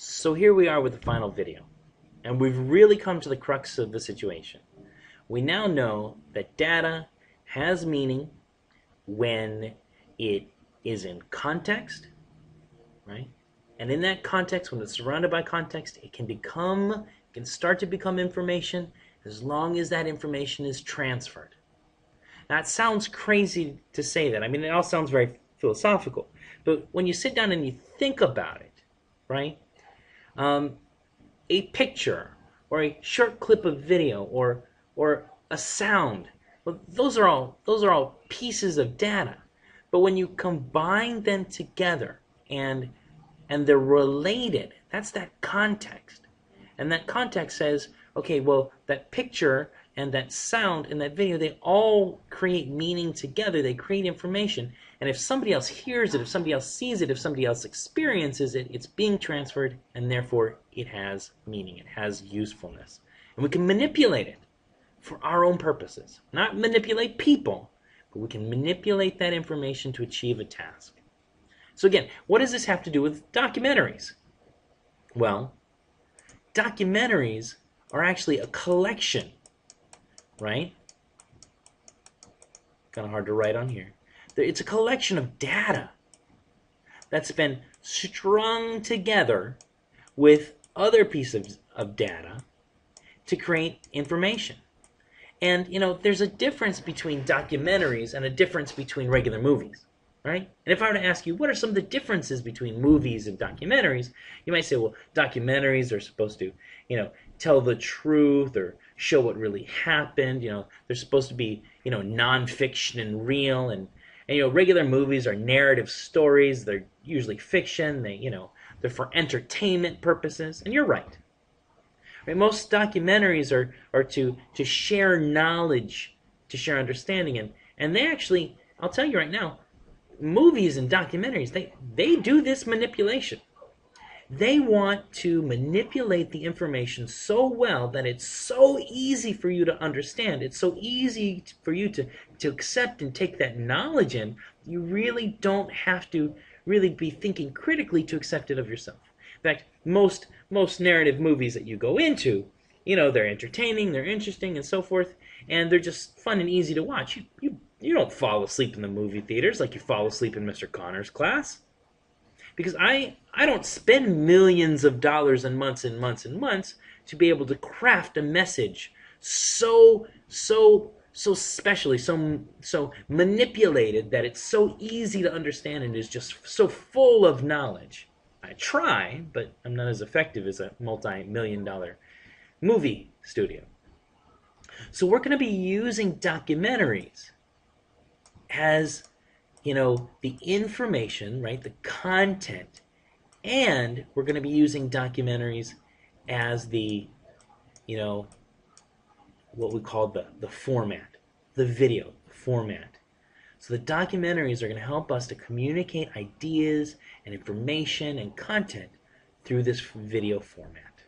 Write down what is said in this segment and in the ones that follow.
So here we are with the final video, and we've really come to the crux of the situation. We now know that data has meaning when it is in context, right? And in that context, when it's surrounded by context, it can start to become information as long as that information is transferred. Now, it sounds crazy to say that. I mean, it all sounds very philosophical. But when you sit down and you think about it, right? Um, a picture or a short clip of video or a sound, well, those are all pieces of data. But when you combine them together and they're related, that's that context. And that context says, okay, well, that picture and that sound and that video, they all create meaning together. They create information. And if somebody else hears it, if somebody else sees it, if somebody else experiences it, it's being transferred, and therefore it has meaning. It has usefulness. And we can manipulate it for our own purposes. Not manipulate people, but we can manipulate that information to achieve a task. So again, what does this have to do with documentaries? Well, documentaries are actually a collection, right? Kind of hard to write on here. It's a collection of data that's been strung together with other pieces of data to create information. And, there's a difference between documentaries and a difference between regular movies, right? And if I were to ask you, what are some of the differences between movies and documentaries, you might say, well, documentaries are supposed to, tell the truth or show what really happened. They're supposed to be, nonfiction and real. And regular movies are narrative stories. They're usually fiction. They're for entertainment purposes. And you're right. Right? Most documentaries are to share knowledge, to share understanding. And they actually, I'll tell you right now, movies and documentaries, they do this manipulation. They want to manipulate the information so well that it's so easy for you to understand. It's so easy for you to accept and take that knowledge in. You really don't have to really be thinking critically to accept it of yourself. In fact, most narrative movies that you go into, they're entertaining, they're interesting, and so forth, and they're just fun and easy to watch. You don't fall asleep in the movie theaters like you fall asleep in Mr. Connor's class. Because I don't spend millions of dollars and months and months and months to be able to craft a message so specially, so manipulated that it's so easy to understand and is just so full of knowledge. I try, but I'm not as effective as a multi-million-dollar movie studio. So we're going to be using documentaries as the information, right, the content, and we're going to be using documentaries as the, what we call the format, the video format. So the documentaries are going to help us to communicate ideas and information and content through this video format.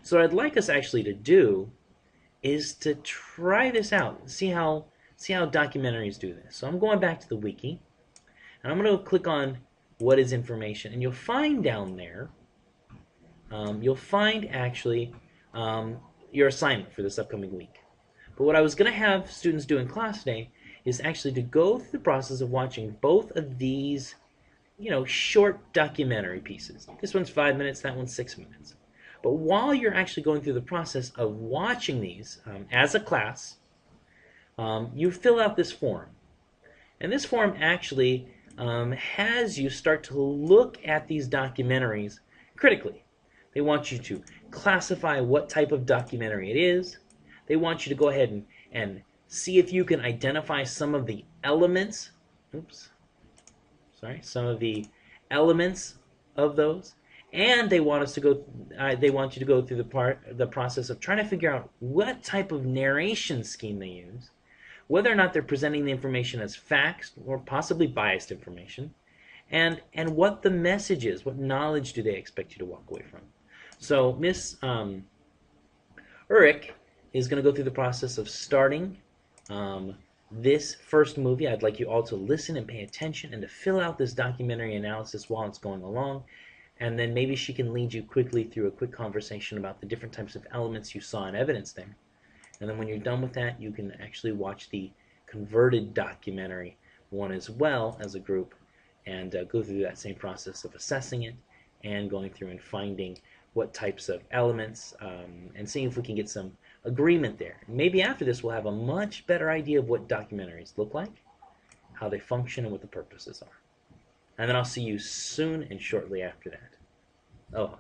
So what I'd like us actually to do is to try this out, see how documentaries do this. So I'm going back to the wiki, and I'm going to click on what is information, and you'll find down there, you'll find actually your assignment for this upcoming week. But what I was going to have students do in class today is actually to go through the process of watching both of these, short documentary pieces. This one's 5 minutes, that one's 6 minutes. But while you're actually going through the process of watching these as a class, you fill out this form. And this form actually has you start to look at these documentaries critically. They want you to classify what type of documentary it is. They want you to go ahead and see if you can identify some of the elements. Some of the elements of those. And they want us to go. They want you to go through the process of trying to figure out what type of narration scheme they use, whether or not they're presenting the information as facts or possibly biased information, and what the message is, what knowledge do they expect you to walk away from. So Miss Ulrich is going to go through the process of starting this first movie. I'd like you all to listen and pay attention and to fill out this documentary analysis while it's going along. And then maybe she can lead you quickly through a quick conversation about the different types of elements you saw in evidence there. And then when you're done with that, you can actually watch the converted documentary one as well as a group, and go through that same process of assessing it and going through and finding what types of elements, and seeing if we can get some agreement there. Maybe after this, we'll have a much better idea of what documentaries look like, how they function, and what the purposes are. And then I'll see you soon and shortly after that. Oh.